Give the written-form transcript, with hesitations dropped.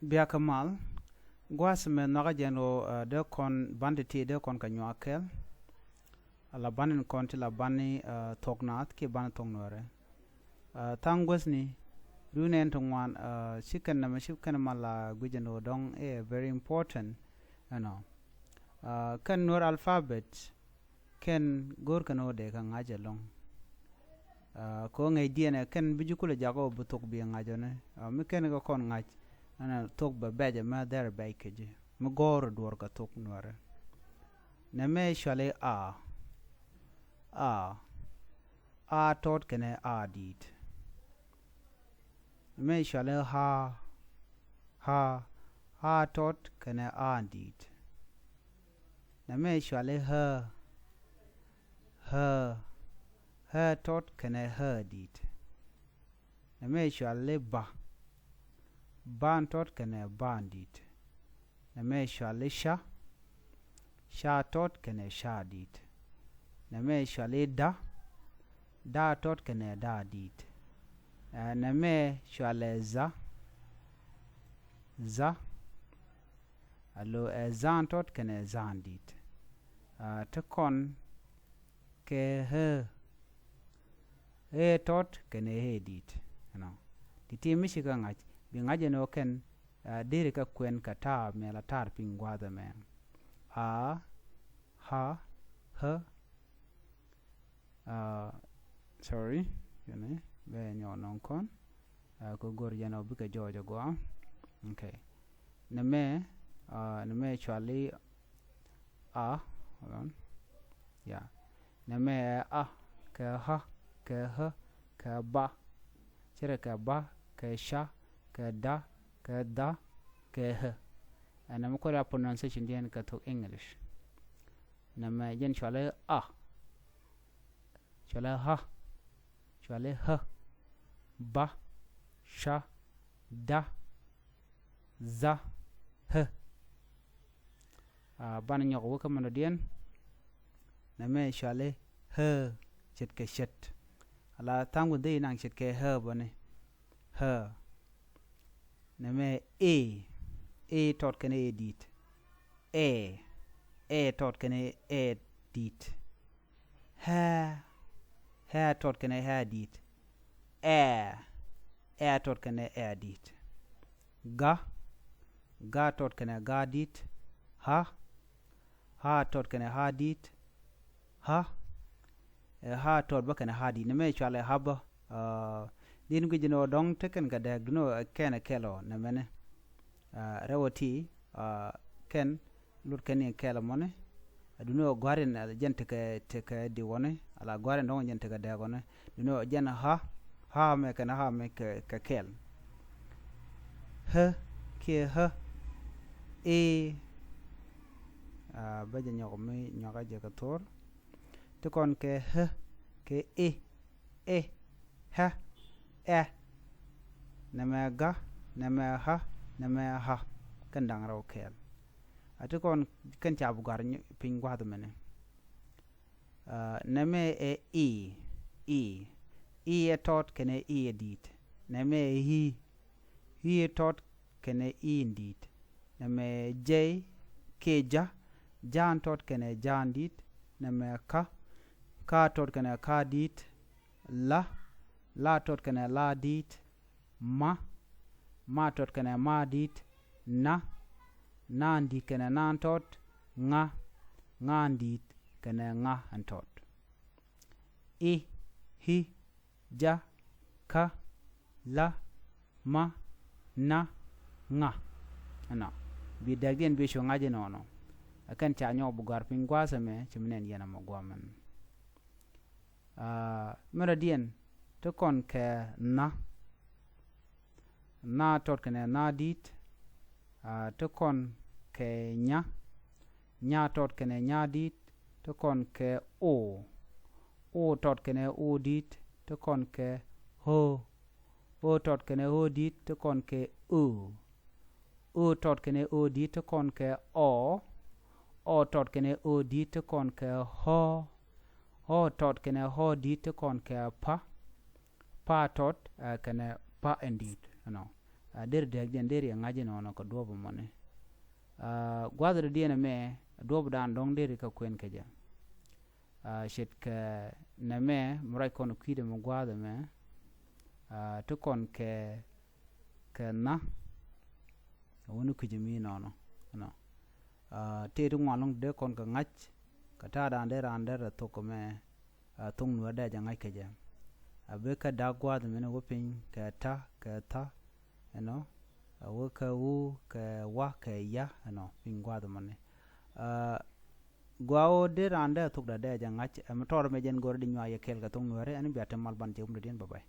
Biakamal, Guasme Nagajano, de con banditi de con Canyuakel, la banin conti la bani tognat ki ban tongnore. Tangwesni, Runen Tongwan, chicken na chicken mala Gujano dong very important, you know. Kan nur alphabet, ken Gurkano de Kangajalong. Ko ngai diene ken bijukula jago butok bi ngajone mi ken go kon ngaj ana tok ba beje ma der baikeje mo gor dor ka tok nore ne me shale a tot kene a dit me shale ha tot kene a dit ne me shale her tot kene her dit. Ne me shale ban tot kene ban dit. Ne me shale sha tot kene sha dit. Ne me shale da tot kene da dit. Ne me shale za allo zan tot kene zan dit. Te kon ke he tot kene he dit, you know. Titi mishika ngaj bi ngaje no ken diri ka kwen kata me la tar pingwa the man ha sorry you know be nyo non kon ko gor jano bi ka jojo go okay ne me chali hold on yeah ne me ka ha ka ba chere ka ba ka sha ka da ka h ana mo ko la pronunciation dien ka to English na ma jen chale chale ha chale h ba sha da za h ban nyo ko ka man dien na me chale h chet ka chet ala tangu de nang chet ke her bone her ne me e tot kene dit e tot kene dit ha tot kene ha dit tot kene dit ga tot kene ga dit ha tot kene ha dit ha tot ba kana hadi ne me chale haba din gujino dong teken ga da gno ken kelo ne mene rawati ken lut ken kelo mone aduno gwaren jente ke di wone ala gwaren dong jente ga da gone duno jena ha me kana ha me ke kel ke ba je nyoko me nyoka je ka tor te kon ke ke ha ne me ga ne me ha kan dang raw kel ate kon kan cha bu gar pin gwa de mene ne me e tot kene e dit ne me hi tot kene e dit ne me j ke jan tot kene jan dit ne me ka tot kene ka dit la tot kene la dit ma tot kene ma dit nan dit kene nan tot nga dit kene nga an tot hi ja ka la ma na nga ana bi dagden bi sho ngaje nono akan cha nyo bugar pingwa same chimnen yana magwaman meradien to kon ke na tot kene na dit to kon ke nya tot kene nya dit to kon ke o tot kene o dit to kon ke ho tot kene ho dit to kon ke o tot kene o dit to kon ke o tot kene o dit to kon ke ho tot kene ho dit to kon ke pa tot kene pa endit no der deg den der ngaji no ko do mone gwadre diena me do dan dong der ka kwen ke ja shet ka na me mrai kon kwide mo gwada me to kon ke na wonu kujimi no te du ngwalong de kon ka ngach ka ta dan der ander to ko me tung nu da ja ngai ke ja abe ka da gwada me no pin ka ta wo ka wu ka wa ka ya pin gwada mane gwao de randa tuk da ja ngach am tor me jen gor di nya ye kel ka tung nu re ani biatem mal ban je um den bye bye